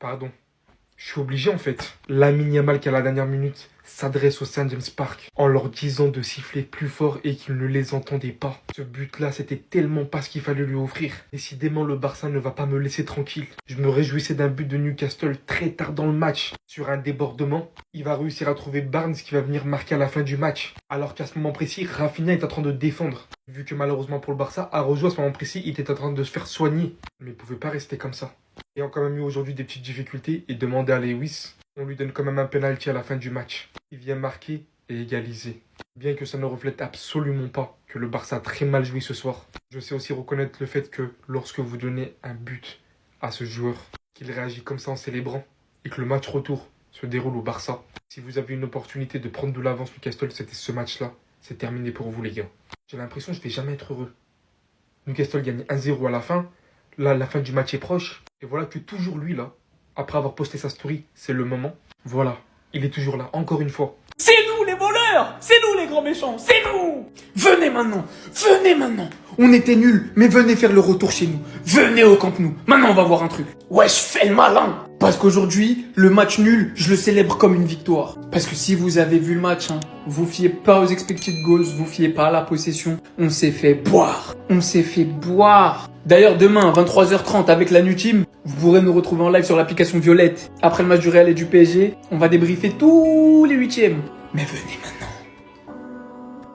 Pardon. Je suis obligé en fait. Lamine Yamal qui à la dernière minute s'adresse au St. James Park en leur disant de siffler plus fort et qu'ils ne les entendaient pas. Ce but-là, c'était tellement pas ce qu'il fallait lui offrir. Décidément, le Barça ne va pas me laisser tranquille. Je me réjouissais d'un but de Newcastle très tard dans le match. Sur un débordement, il va réussir à trouver Barnes qui va venir marquer à la fin du match. Alors qu'à ce moment précis, Rafinha est en train de défendre. Vu que malheureusement pour le Barça, Araujo à ce moment précis, il était en train de se faire soigner. Mais il ne pouvait pas rester comme ça. Ayant quand même eu aujourd'hui des petites difficultés et demandé à Lewis, on lui donne quand même un penalty à la fin du match. Il vient marquer et égaliser. Bien que ça ne reflète absolument pas que le Barça a très mal joué ce soir, je sais aussi reconnaître le fait que lorsque vous donnez un but à ce joueur, qu'il réagit comme ça en célébrant et que le match retour se déroule au Barça, si vous avez une opportunité de prendre de l'avance Newcastle, c'était ce match-là. C'est terminé pour vous les gars. J'ai l'impression que je vais jamais être heureux. Newcastle gagne 1-0 à la fin. Là, la fin du match est proche. Et voilà que toujours lui, là, après avoir posté sa story, c'est le moment. Voilà, il est toujours là, encore une fois. C'est nous les voleurs! C'est nous les grands méchants! C'est nous! Venez maintenant! Venez maintenant! On était nuls, mais venez faire le retour chez nous. Venez au Camp Nou. Maintenant, on va voir un truc. Ouais, je fais le malin! Parce qu'aujourd'hui, le match nul, je le célèbre comme une victoire. Parce que si vous avez vu le match, vous fiez pas aux expected goals, vous fiez pas à la possession. On s'est fait boire. On s'est fait boire. D'ailleurs, demain, 23h30, avec la New Team, vous pourrez nous retrouver en live sur l'application Violette. Après le match du Real et du PSG, on va débriefer tous les huitièmes. Mais venez maintenant.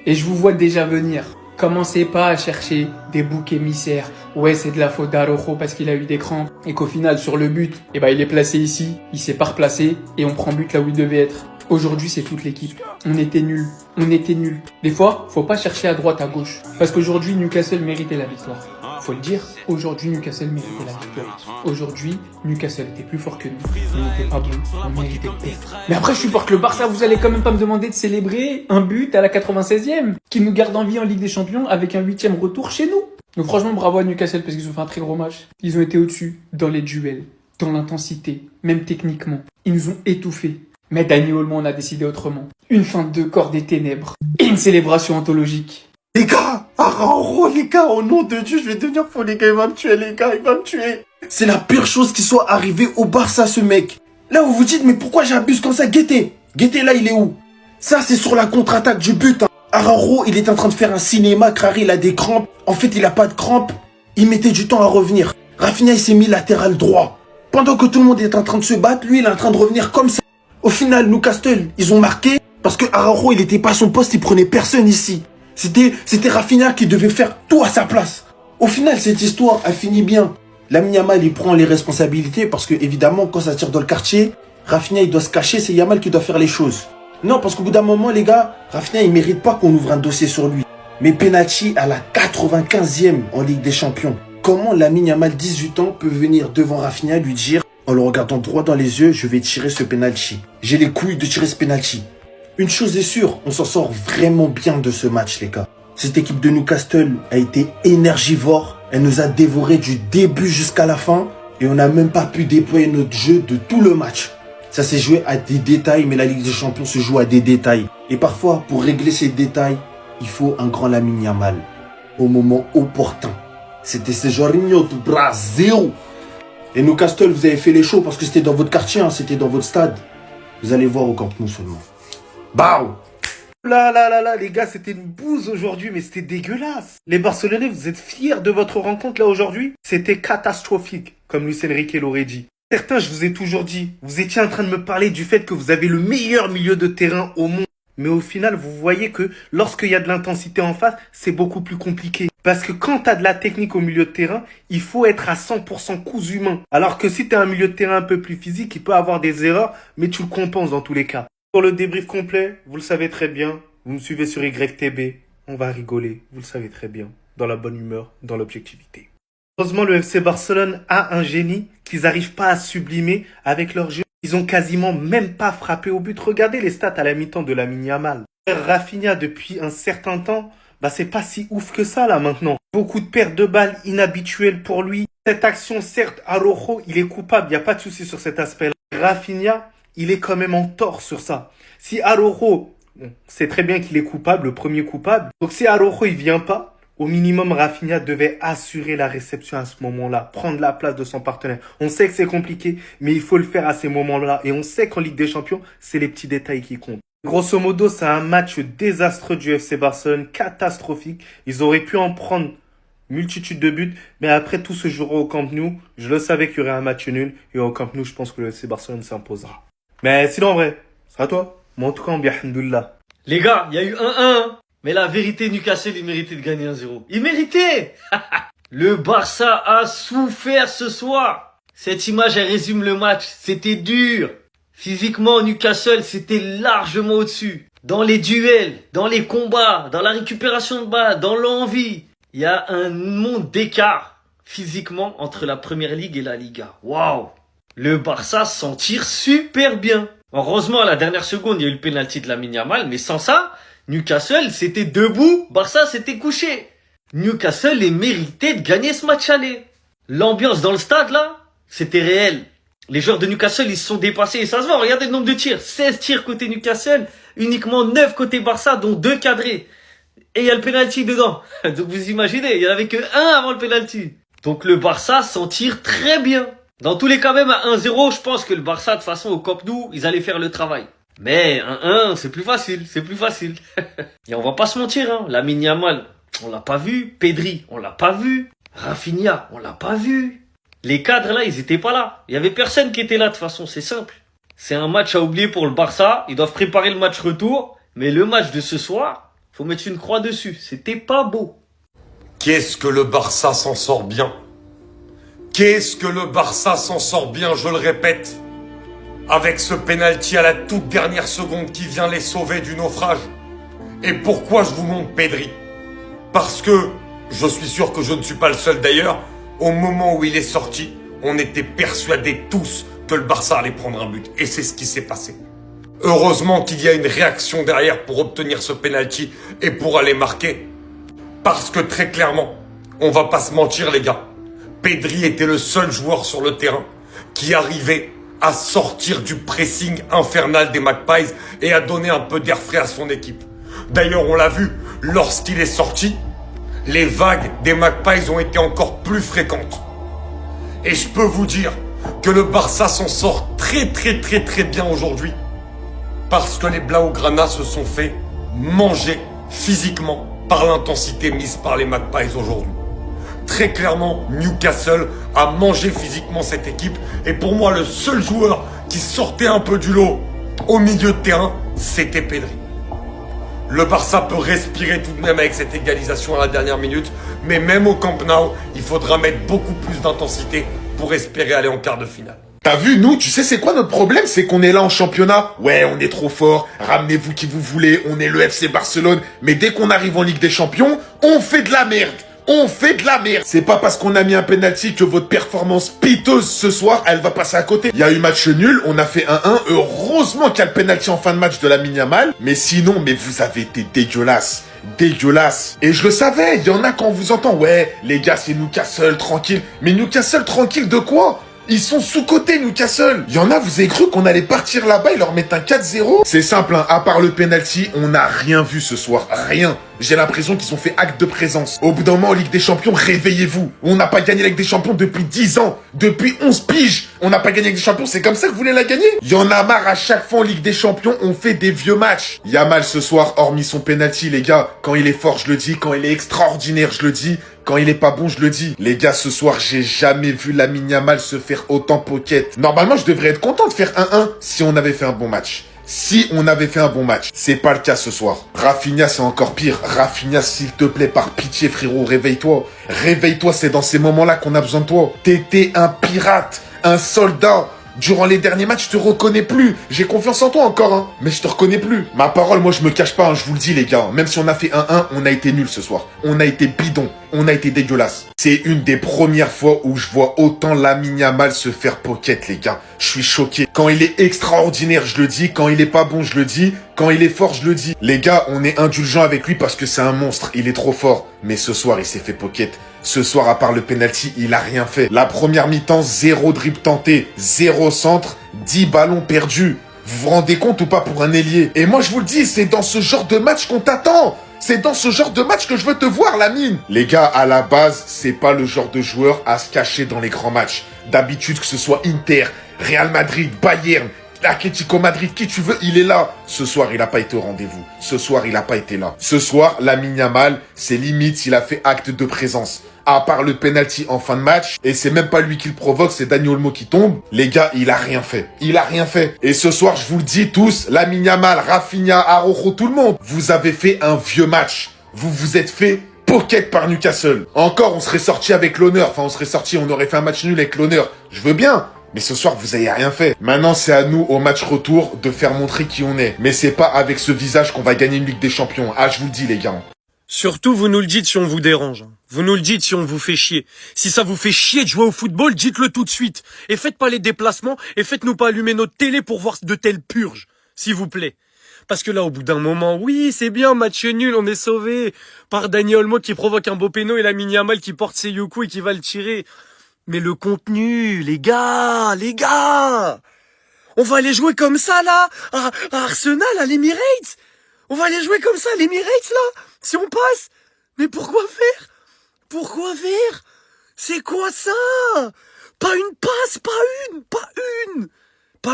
Et je vous vois déjà venir. Commencez pas à chercher des boucs émissaires. Ouais, c'est de la faute d'Araujo parce qu'il a eu des crampes. Et qu'au final, sur le but, il est placé ici. Il s'est pas replacé. Et on prend but là où il devait être. Aujourd'hui, c'est toute l'équipe. On était nuls. On était nuls. Des fois, faut pas chercher à droite, à gauche. Parce qu'aujourd'hui, Newcastle méritait la victoire. Faut le dire, aujourd'hui, Newcastle méritait la victoire. Aujourd'hui, Newcastle était plus fort que nous. On n'était pas bon, on méritait de perdre. Mais après, je supporte le Barça, vous allez quand même pas me demander de célébrer un but à la 96e qui nous garde en vie en Ligue des Champions avec un 8e retour chez nous. Donc franchement, bravo à Newcastle parce qu'ils ont fait un très gros match. Ils ont été au-dessus dans les duels, dans l'intensité, même techniquement. Ils nous ont étouffés. Mais Dani Olmo en a décidé autrement. Une fin de corps des ténèbres et une célébration anthologique. Les gars, Araujo, les gars, au nom de Dieu, je vais devenir fou, les gars, il va me tuer, les gars, il va me tuer. C'est la pire chose qui soit arrivée au Barça, ce mec. Là, vous vous dites, mais pourquoi j'abuse comme ça? Guettez, là, il est où? Ça, c'est sur la contre-attaque du but. Araujo, il est en train de faire un cinéma, Crary, il a des crampes. En fait, il a pas de crampes. Il mettait du temps à revenir. Rafinha, il s'est mis latéral droit. Pendant que tout le monde est en train de se battre, lui, il est en train de revenir comme ça. Au final, Newcastle, ils ont marqué parce que Araujo, il était pas à son poste, il prenait personne ici. C'était Rafinha qui devait faire tout à sa place. Au final, cette histoire a fini bien. Lamine Yamal, il prend les responsabilités parce que, évidemment, quand ça tire dans le quartier, Rafinha, il doit se cacher, c'est Yamal qui doit faire les choses. Non, parce qu'au bout d'un moment, les gars, Rafinha, il mérite pas qu'on ouvre un dossier sur lui. Mais penalty à la 95e en Ligue des Champions. Comment Lamine Yamal, 18 ans, peut venir devant Rafinha lui dire, en le regardant droit dans les yeux, je vais tirer ce penalty. J'ai les couilles de tirer ce penalty. Une chose est sûre, on s'en sort vraiment bien de ce match, les gars. Cette équipe de Newcastle a été énergivore. Elle nous a dévoré du début jusqu'à la fin. Et on n'a même pas pu déployer notre jeu de tout le match. Ça s'est joué à des détails, mais la Ligue des Champions se joue à des détails. Et parfois, pour régler ces détails, il faut un grand Lamine Yamal. Au moment opportun. C'était ce Jorginho do Brasil. Et Newcastle, vous avez fait les shows parce que c'était dans votre quartier, c'était dans votre stade. Vous allez voir au Camp Nou seulement. Bao! Là, les gars, c'était une bouse aujourd'hui, mais c'était dégueulasse. Les Barcelonais, vous êtes fiers de votre rencontre là aujourd'hui? C'était catastrophique, comme Luis Enrique l'aurait dit. Certains, je vous ai toujours dit, vous étiez en train de me parler du fait que vous avez le meilleur milieu de terrain au monde. Mais au final, vous voyez que lorsqu'il y a de l'intensité en face, c'est beaucoup plus compliqué. Parce que quand tu as de la technique au milieu de terrain, il faut être à 100% cousu humain. Alors que si tu as un milieu de terrain un peu plus physique, il peut avoir des erreurs, mais tu le compenses dans tous les cas. Pour le débrief complet, vous le savez très bien, vous me suivez sur YTB, on va rigoler, vous le savez très bien, dans la bonne humeur, dans l'objectivité. Heureusement, le FC Barcelone a un génie qu'ils n'arrivent pas à sublimer avec leur jeu. Ils ont quasiment même pas frappé au but. Regardez les stats à la mi-temps de Lamine Yamal. Rafinha, depuis un certain temps, c'est pas si ouf que ça là maintenant. Beaucoup de pertes de balles inhabituelles pour lui. Cette action, certes, Araujo, il est coupable, il n'y a pas de souci sur cet aspect-là. Rafinha, il est quand même en tort sur ça. Si Araujo, c'est très bien qu'il est coupable, le premier coupable. Donc si Araujo, il vient pas, Au minimum, Rafinha devait assurer la réception à ce moment-là, prendre la place de son partenaire. On sait que c'est compliqué, mais il faut le faire à ces moments-là. Et on sait qu'en Ligue des Champions, c'est les petits détails qui comptent. Grosso modo, c'est un match désastreux du FC Barcelone, catastrophique. Ils auraient pu en prendre multitude de buts, mais après tout se jouera au Camp Nou. Je le savais qu'il y aurait un match nul, et au Camp Nou, je pense que le FC Barcelone s'imposera. Mais sinon, en vrai, c'est à toi. Moi, en tout cas, on bien, alhamdoulilah. Les gars, il y a eu 1-1, hein. Mais la vérité, Newcastle, il méritait de gagner 1-0. Il méritait. Le Barça a souffert ce soir. Cette image, elle résume le match. C'était dur. Physiquement, Newcastle, c'était largement au-dessus. Dans les duels, dans les combats, dans la récupération de balles, dans l'envie. Il y a un monde d'écart, physiquement, entre la Première Ligue et la Liga. Waouh! Le Barça s'en tire super bien. Heureusement, à la dernière seconde, il y a eu le penalty de Lamine Yamal, mais sans ça, Newcastle, c'était debout, Barça, c'était couché. Newcastle est mérité de gagner ce match aller. L'ambiance dans le stade, là, c'était réel. Les joueurs de Newcastle, ils se sont dépassés, et ça se voit, regardez le nombre de tirs. 16 tirs côté Newcastle, uniquement 9 côté Barça, dont 2 cadrés. Et il y a le penalty dedans. Donc vous imaginez, il n'y en avait que 1 avant le penalty. Donc le Barça s'en tire très bien. Dans tous les cas, même à 1-0, je pense que le Barça, de toute façon, au Camp Nou, ils allaient faire le travail. Mais 1-1, c'est plus facile, c'est plus facile. Et on va pas se mentir, hein. Lamine Yamal, on l'a pas vu. Pedri, on l'a pas vu. Rafinha, on l'a pas vu. Les cadres là, ils étaient pas là. Il y avait personne qui était là, de toute façon, c'est simple. C'est un match à oublier pour le Barça. Ils doivent préparer le match retour. Mais le match de ce soir, faut mettre une croix dessus. C'était pas beau. Qu'est-ce que le Barça s'en sort bien? Qu'est-ce que le Barça s'en sort bien, je le répète. Avec ce penalty à la toute dernière seconde qui vient les sauver du naufrage. Et pourquoi je vous montre Pedri? Parce que, je suis sûr que je ne suis pas le seul d'ailleurs, au moment où il est sorti, on était persuadés tous que le Barça allait prendre un but. Et c'est ce qui s'est passé. Heureusement qu'il y a une réaction derrière pour obtenir ce penalty et pour aller marquer. Parce que très clairement, on va pas se mentir les gars, Pedri était le seul joueur sur le terrain qui arrivait à sortir du pressing infernal des Magpies et à donner un peu d'air frais à son équipe. D'ailleurs, on l'a vu, lorsqu'il est sorti, les vagues des Magpies ont été encore plus fréquentes. Et je peux vous dire que le Barça s'en sort très bien aujourd'hui. Parce que les Blaugrana se sont fait manger physiquement par l'intensité mise par les Magpies aujourd'hui. Très clairement, Newcastle a mangé physiquement cette équipe. Et pour moi, le seul joueur qui sortait un peu du lot au milieu de terrain, c'était Pedri. Le Barça peut respirer tout de même avec cette égalisation à la dernière minute. Mais même au Camp Nou, il faudra mettre beaucoup plus d'intensité pour espérer aller en quart de finale. T'as vu, nous, tu sais c'est quoi notre problème? C'est qu'on est là en championnat. Ouais, on est trop fort. Ramenez-vous qui vous voulez. On est le FC Barcelone. Mais dès qu'on arrive en Ligue des Champions, on fait de la merde. On fait de la merde. C'est pas parce qu'on a mis un penalty que votre performance piteuse ce soir, elle va passer à côté. Il y a eu match nul, on a fait 1-1. Heureusement qu'il y a le penalty en fin de match de Lamine Yamal. Mais sinon, mais vous avez été dégueulasse. Dégueulasse. Et je le savais, il y en a quand on vous entend. Ouais, les gars, c'est Newcastle, tranquille. Mais Newcastle, tranquille de quoi? Ils sont sous-cotés, Newcastle. Il y en a, vous avez cru qu'on allait partir là-bas et leur mettre un 4-0? C'est simple, hein. À part le penalty, on n'a rien vu ce soir. Rien. J'ai l'impression qu'ils ont fait acte de présence. Au bout d'un moment, en Ligue des Champions, réveillez-vous. On n'a pas gagné la Ligue des Champions depuis 10 ans. Depuis 11 piges. On n'a pas gagné la Ligue des Champions. C'est comme ça que vous voulez la gagner? Il y en a marre, à chaque fois en Ligue des Champions, on fait des vieux matchs. Yamal ce soir, hormis son penalty, les gars. Quand il est fort, je le dis. Quand il est extraordinaire, je le dis. Quand il est pas bon, je le dis. Les gars, ce soir, j'ai jamais vu Lamine Yamal se faire autant pocket. Normalement, je devrais être content de faire 1-1 si on avait fait un bon match. Si on avait fait un bon match. C'est pas le cas ce soir. Rafinha, c'est encore pire. Rafinha, s'il te plaît, par pitié, frérot, réveille-toi. Réveille-toi, c'est dans ces moments-là qu'on a besoin de toi. T'étais un pirate, un soldat. Durant les derniers matchs, je te reconnais plus. J'ai confiance en toi encore, hein. Mais je te reconnais plus. Ma parole, moi, je me cache pas, hein, je vous le dis, les gars. Même si on a fait 1-1, on a été nuls ce soir. On a été bidon. On a été dégueulasse. C'est une des premières fois où je vois autant Lamine Yamal se faire pocket, les gars. Je suis choqué. Quand il est extraordinaire, je le dis. Quand il est pas bon, je le dis. Quand il est fort, je le dis. Les gars, on est indulgents avec lui parce que c'est un monstre. Il est trop fort. Mais ce soir, il s'est fait pocket. Ce soir, à part le penalty, il a rien fait. La première mi-temps, 0 dribble tenté, 0 centre, 10 ballons perdus. Vous vous rendez compte ou pas pour un ailier? Et moi, je vous le dis, c'est dans ce genre de match qu'on t'attend. C'est dans ce genre de match que je veux te voir, Lamine. Les gars, à la base, c'est pas le genre de joueur à se cacher dans les grands matchs. D'habitude, que ce soit Inter, Real Madrid, Bayern, Atlético Madrid, qui tu veux, il est là. Ce soir, il a pas été au rendez-vous. Ce soir, il a pas été là. Ce soir, Lamine Yamal, c'est limite s'il a fait acte de présence. À part le penalty en fin de match, et c'est même pas lui qui le provoque, c'est Dani Olmo qui tombe. Les gars, il a rien fait. Il a rien fait. Et ce soir, je vous le dis tous, Lamine Yamal, Rafinha, Araujo, tout le monde, vous avez fait un vieux match. Vous vous êtes fait pocket par Newcastle. Encore, on serait sorti avec l'honneur. Enfin, on aurait fait un match nul avec l'honneur. Je veux bien. Mais ce soir, vous avez rien fait. Maintenant, c'est à nous, au match retour, de faire montrer qui on est. Mais c'est pas avec ce visage qu'on va gagner une Ligue des Champions. Ah, je vous le dis, les gars. Surtout, vous nous le dites si on vous dérange. Vous nous le dites si on vous fait chier. Si ça vous fait chier de jouer au football, dites-le tout de suite. Et faites pas les déplacements et faites-nous pas allumer notre télé pour voir de telles purges. S'il vous plaît. Parce que là, au bout d'un moment, oui, c'est bien, match nul, on est sauvé par Dani Olmo qui provoque un beau péno et Lamine Yamal qui porte ses Yuku et qui va le tirer. Mais le contenu, les gars, on va aller jouer comme ça, là, à Arsenal, à l'Emirates. On va aller jouer comme ça à l'Emirates, là, si on passe. Mais pourquoi faire? Pourquoi faire? C'est quoi ça? Pas une passe, pas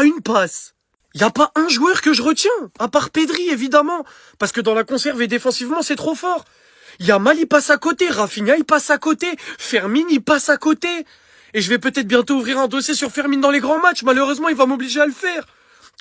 une passe. Y a pas un joueur que je retiens, à part Pedri, évidemment, parce que dans la conserve et défensivement, c'est trop fort. Yamal, il passe à côté, Rafinha, il passe à côté, Fermin, il passe à côté. Et je vais peut-être bientôt ouvrir un dossier sur Fermin dans les grands matchs, malheureusement, il va m'obliger à le faire.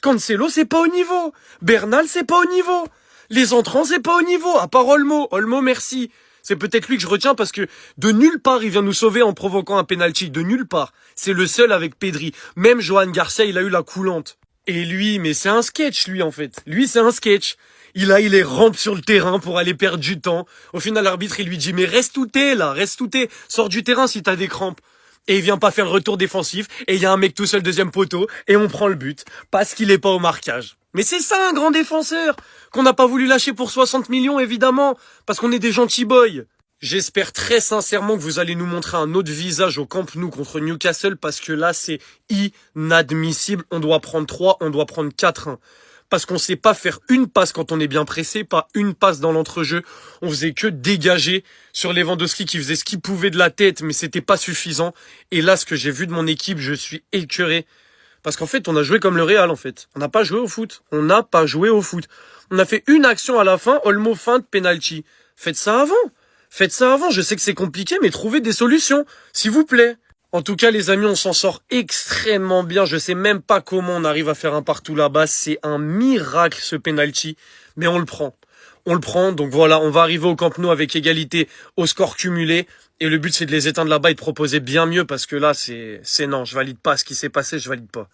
Cancelo, c'est pas au niveau. Bernal, c'est pas au niveau. Les entrants, c'est pas au niveau, à part Olmo. Olmo, merci. C'est peut-être lui que je retiens parce que de nulle part, il vient nous sauver en provoquant un penalty. De nulle part. C'est le seul avec Pedri. Même Johan Garcia, il a eu la coulante. Et lui, mais c'est un sketch, lui, en fait. Lui, c'est un sketch. Il les rampe sur le terrain pour aller perdre du temps. Au final, l'arbitre, il lui dit, mais reste où t'es, là, reste où t'es. Sors du terrain si t'as des crampes. Et il vient pas faire le retour défensif. Et il y a un mec tout seul deuxième poteau. Et on prend le but. Parce qu'il est pas au marquage. Mais c'est ça, un grand défenseur. Qu'on n'a pas voulu lâcher pour 60 millions, évidemment. Parce qu'on est des gentils boys. J'espère très sincèrement que vous allez nous montrer un autre visage au Camp Nou contre Newcastle. Parce que là, c'est inadmissible. On doit prendre 3, on doit prendre 4-1. Parce qu'on sait pas faire une passe quand on est bien pressé, pas une passe dans l'entrejeu. On faisait que dégager sur Lewandowski qui faisait ce qu'il pouvait de la tête, mais c'était pas suffisant. Et là, ce que j'ai vu de mon équipe, je suis écœuré. Parce qu'en fait, on a joué comme le Real, en fait. On n'a pas joué au foot. On n'a pas joué au foot. On a fait une action à la fin, Olmo feinte, penalty. Faites ça avant. Faites ça avant. Je sais que c'est compliqué, mais trouvez des solutions, s'il vous plaît. En tout cas, les amis, on s'en sort extrêmement bien. Je sais même pas comment on arrive à faire un partout là-bas. C'est un miracle, ce penalty. Mais on le prend. On le prend. Donc voilà, on va arriver au Camp Nou avec égalité au score cumulé. Et le but, c'est de les éteindre là-bas et de proposer bien mieux parce que là, c'est non, je valide pas ce qui s'est passé, je valide pas.